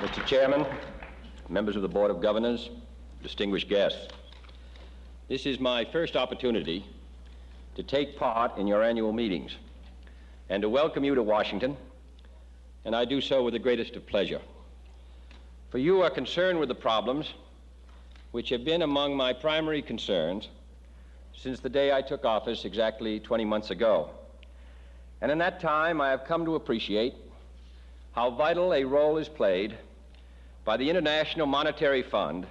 Mr. Chairman, members of the Board of Governors, distinguished guests, this is my first opportunity to take part in your annual meetings and to welcome you to Washington, and I do so with the greatest of pleasure. For you are concerned with the problems which have been among my primary concerns since the day I took office exactly 20 months ago. And in that time, I have come to appreciate how vital a role is played by the International Monetary Fund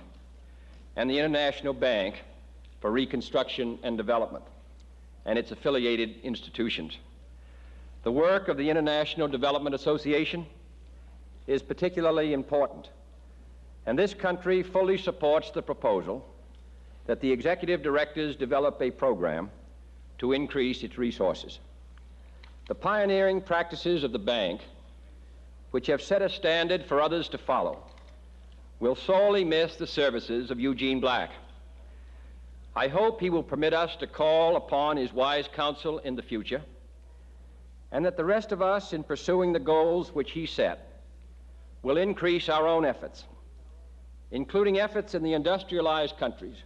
and the International Bank for Reconstruction and Development and its affiliated institutions. The work of the International Development Association is particularly important, and this country fully supports the proposal that the executive directors develop a program to increase its resources. The pioneering practices of the bank, which have set a standard for others to follow, will sorely miss the services of Eugene Black. I hope he will permit us to call upon his wise counsel in the future, and that the rest of us, in pursuing the goals which he set, will increase our own efforts, including efforts in the industrialized countries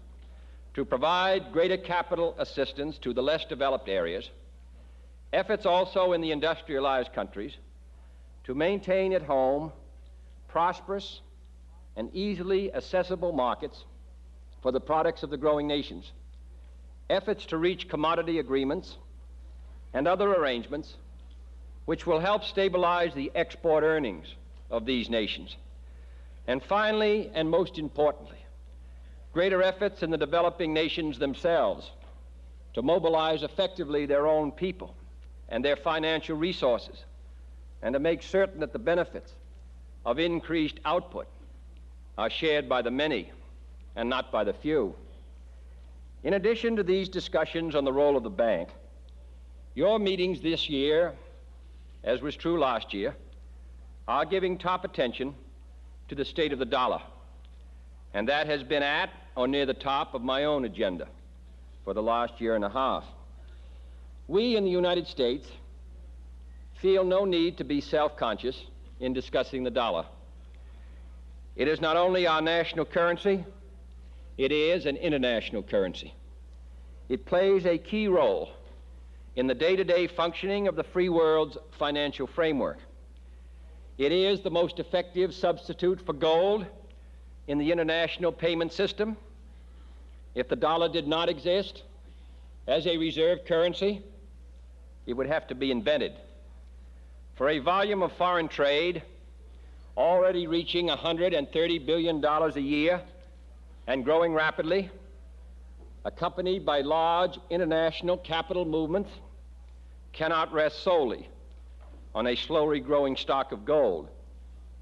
to provide greater capital assistance to the less developed areas, efforts also in the industrialized countries to maintain at home prosperous and easily accessible markets for the products of the growing nations, efforts to reach commodity agreements and other arrangements which will help stabilize the export earnings of these nations. And finally, and most importantly, greater efforts in the developing nations themselves to mobilize effectively their own people and their financial resources, and to make certain that the benefits of increased output are shared by the many and not by the few. In addition to these discussions on the role of the bank, your meetings this year, as was true last year, are giving top attention to the state of the dollar, and that has been at or near the top of my own agenda for the last year and a half. We in the United States feel no need to be self-conscious in discussing the dollar. It is not only our national currency, it is an international currency. It plays a key role in the day-to-day functioning of the free world's financial framework. It is the most effective substitute for gold in the international payment system. If the dollar did not exist as a reserve currency, it would have to be invented. For a volume of foreign trade already reaching $130 billion a year and growing rapidly, accompanied by large international capital movements, cannot rest solely on a slowly growing stock of gold,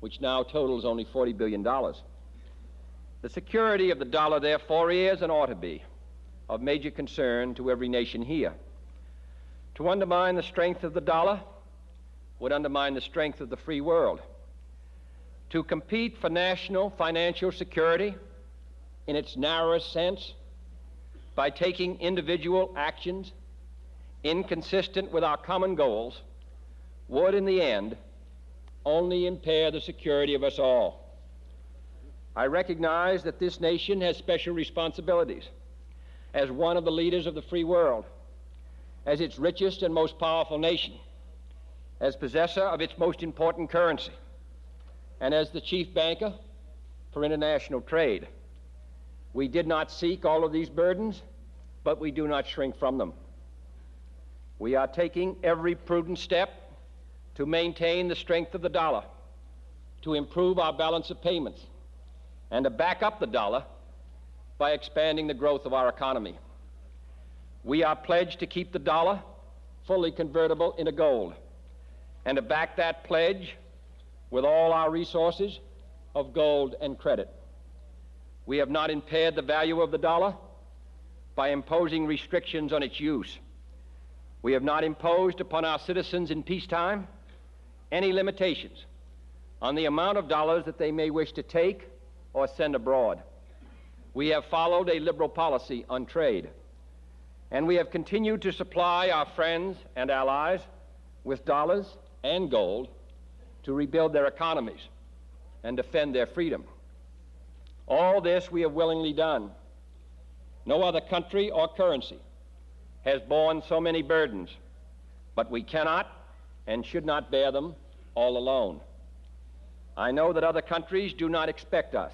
which now totals only $40 billion. The security of the dollar, therefore, is and ought to be of major concern to every nation here. To undermine the strength of the dollar would undermine the strength of the free world. To compete for national financial security in its narrowest sense by taking individual actions inconsistent with our common goals would, in the end, only impair the security of us all. I recognize that this nation has special responsibilities as one of the leaders of the free world, as its richest and most powerful nation, as possessor of its most important currency, and as the chief banker for international trade. We did not seek all of these burdens, but we do not shrink from them. We are taking every prudent step to maintain the strength of the dollar, to improve our balance of payments, and to back up the dollar by expanding the growth of our economy. We are pledged to keep the dollar fully convertible into gold, and to back that pledge with all our resources of gold and credit. We have not impaired the value of the dollar by imposing restrictions on its use. We have not imposed upon our citizens in peacetime any limitations on the amount of dollars that they may wish to take or send abroad. We have followed a liberal policy on trade, and we have continued to supply our friends and allies with dollars and gold to rebuild their economies. and defend their freedom. All this we have willingly done. No other country or currency has borne so many burdens, but we cannot and should not bear them all alone. I know that other countries do not expect us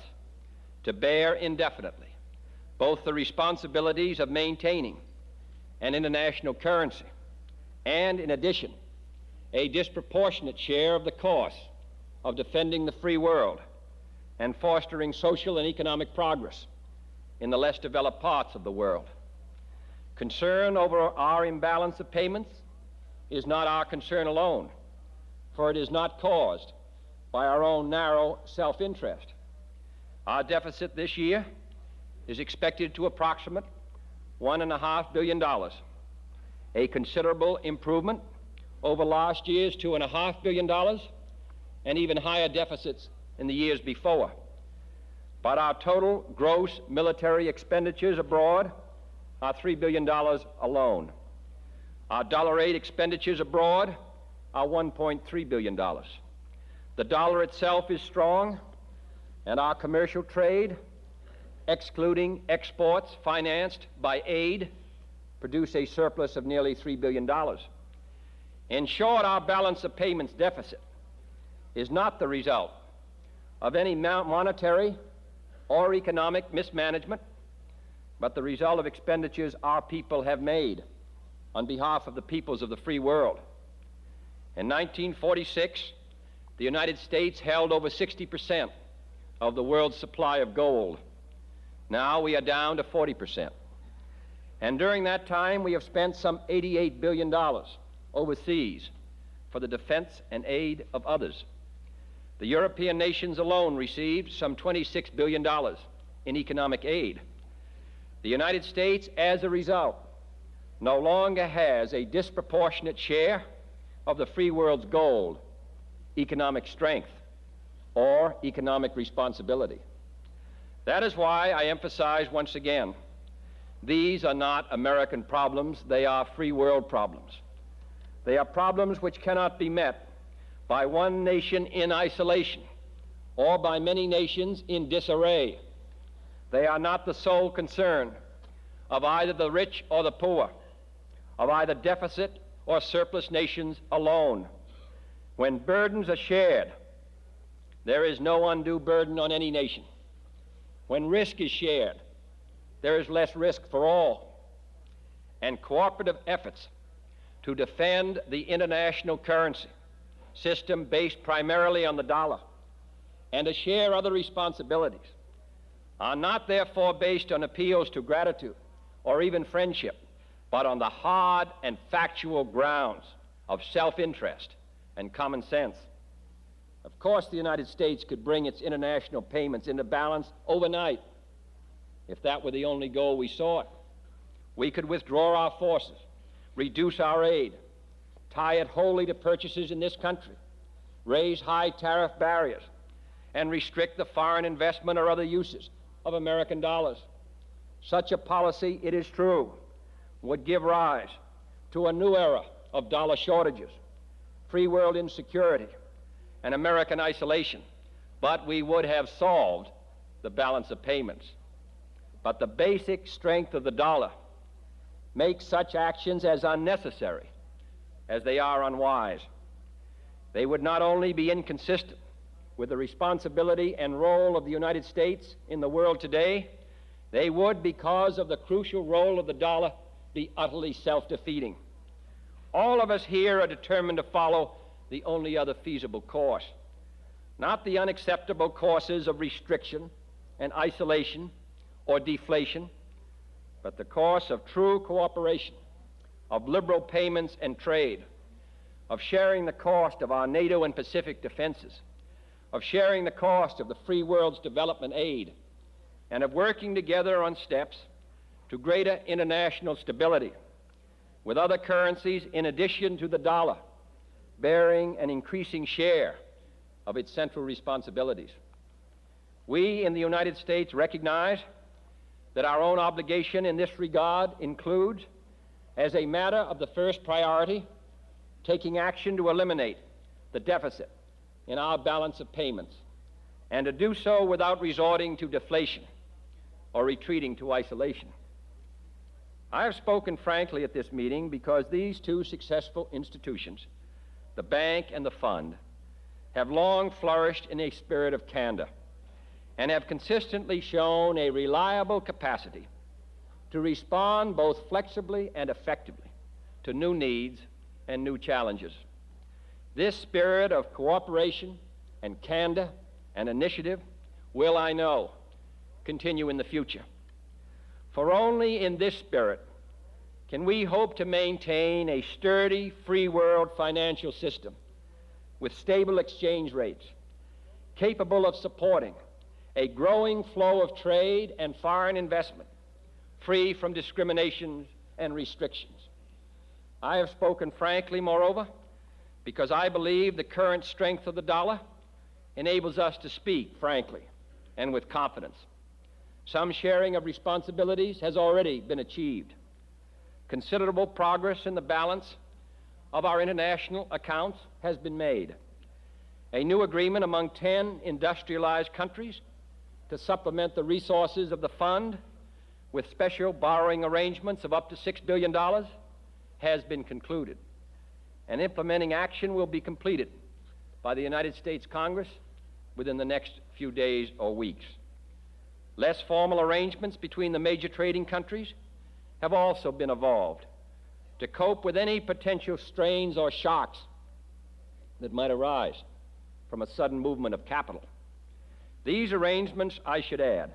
to bear indefinitely both the responsibilities of maintaining an international currency and, in addition, a disproportionate share of the cost of defending the free world and fostering social and economic progress in the less developed parts of the world. Concern over our imbalance of payments is not our concern alone, for it is not caused by our own narrow self-interest. Our deficit this year is expected to approximate $1.5 billion, a considerable improvement over last year's $2.5 billion and even higher deficits in the years before. But our total gross military expenditures abroad are $3 billion alone. Our dollar aid expenditures abroad are $1.3 billion. The dollar itself is strong, and our commercial trade, excluding exports financed by aid, produce a surplus of nearly $3 billion. In short, our balance of payments deficit is not the result of any monetary or economic mismanagement, but the result of expenditures our people have made on behalf of the peoples of the free world. In 1946, the United States held over 60% of the world's supply of gold. Now we are down to 40%. And during that time, we have spent some $88 billion overseas for the defense and aid of others. The European nations alone received some $26 billion in economic aid. The United States, as a result, no longer has a disproportionate share of the free world's gold, economic strength, or economic responsibility. That is why I emphasize once again, these are not American problems, they are free world problems. They are problems which cannot be met by one nation in isolation or by many nations in disarray. They are not the sole concern of either the rich or the poor, of either deficit or surplus nations alone. When burdens are shared, there is no undue burden on any nation. When risk is shared, there is less risk for all. And cooperative efforts to defend the international currency system based primarily on the dollar and to share other responsibilities are not therefore based on appeals to gratitude or even friendship, but on the hard and factual grounds of self-interest and common sense. Of course, the United States could bring its international payments into balance overnight if that were the only goal we sought. We could withdraw our forces, reduce our aid, tie it wholly to purchases in this country, raise high tariff barriers, and restrict the foreign investment or other uses of American dollars. Such a policy, it is true, would give rise to a new era of dollar shortages, free world insecurity, and American isolation, but we would have solved the balance of payments. But the basic strength of the dollar makes such actions as unnecessary as they are unwise. They would not only be inconsistent with the responsibility and role of the United States in the world today, they would, because of the crucial role of the dollar, be utterly self-defeating. All of us here are determined to follow the only other feasible course, not the unacceptable courses of restriction and isolation or deflation, but the course of true cooperation, of liberal payments and trade, of sharing the cost of our NATO and Pacific defenses, of sharing the cost of the free world's development aid, and of working together on steps to greater international stability with other currencies in addition to the dollar, bearing an increasing share of its central responsibilities. We in the United States recognize that our own obligation in this regard includes, as a matter of the first priority, taking action to eliminate the deficit in our balance of payments and to do so without resorting to deflation or retreating to isolation. I have spoken frankly at this meeting because these two successful institutions, the bank and the fund, have long flourished in a spirit of candor and have consistently shown a reliable capacity to respond both flexibly and effectively to new needs and new challenges. This spirit of cooperation and candor and initiative will, I know, continue in the future. For only in this spirit can we hope to maintain a sturdy, free world financial system with stable exchange rates, capable of supporting a growing flow of trade and foreign investment, free from discriminations and restrictions. I have spoken frankly, moreover, because I believe the current strength of the dollar enables us to speak frankly and with confidence. Some sharing of responsibilities has already been achieved. Considerable progress in the balance of our international accounts has been made. A new agreement among 10 industrialized countries to supplement the resources of the fund with special borrowing arrangements of up to $6 billion has been concluded. And implementing action will be completed by the United States Congress within the next few days or weeks. Less formal arrangements between the major trading countries have also been evolved to cope with any potential strains or shocks that might arise from a sudden movement of capital. These arrangements, I should add,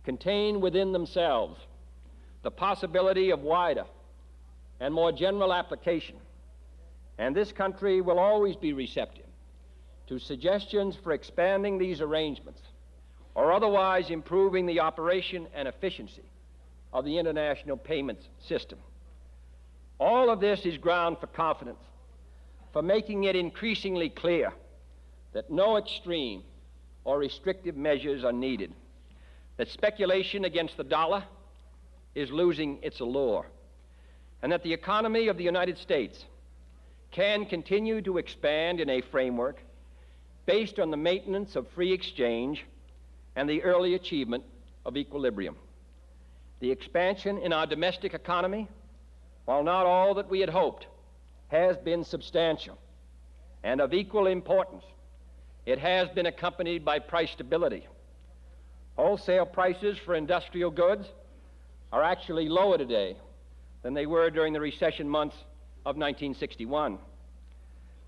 contain within themselves the possibility of wider and more general application, and this country will always be receptive to suggestions for expanding these arrangements or otherwise improving the operation and efficiency of the international payments system. All of this is ground for confidence, for making it increasingly clear that no extreme or restrictive measures are needed, that speculation against the dollar is losing its allure, and that the economy of the United States can continue to expand in a framework based on the maintenance of free exchange and the early achievement of equilibrium. The expansion in our domestic economy, while not all that we had hoped, has been substantial and of equal importance. It has been accompanied by price stability. Wholesale prices for industrial goods are actually lower today than they were during the recession months of 1961.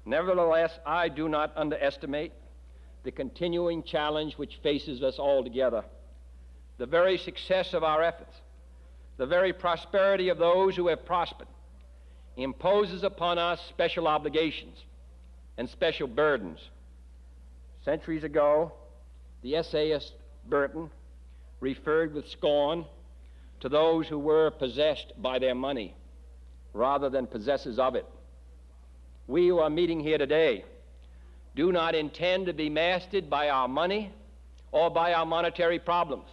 Nevertheless, I do not underestimate the continuing challenge which faces us all together. The very success of our efforts, the very prosperity of those who have prospered, imposes upon us special obligations and special burdens. Centuries ago, the essayist Burton referred with scorn to those who were possessed by their money rather than possessors of it. We who are meeting here today do not intend to be mastered by our money or by our monetary problems.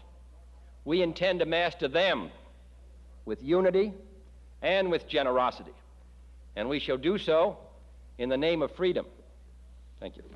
We intend to master them with unity and with generosity, and we shall do so in the name of freedom. Thank you.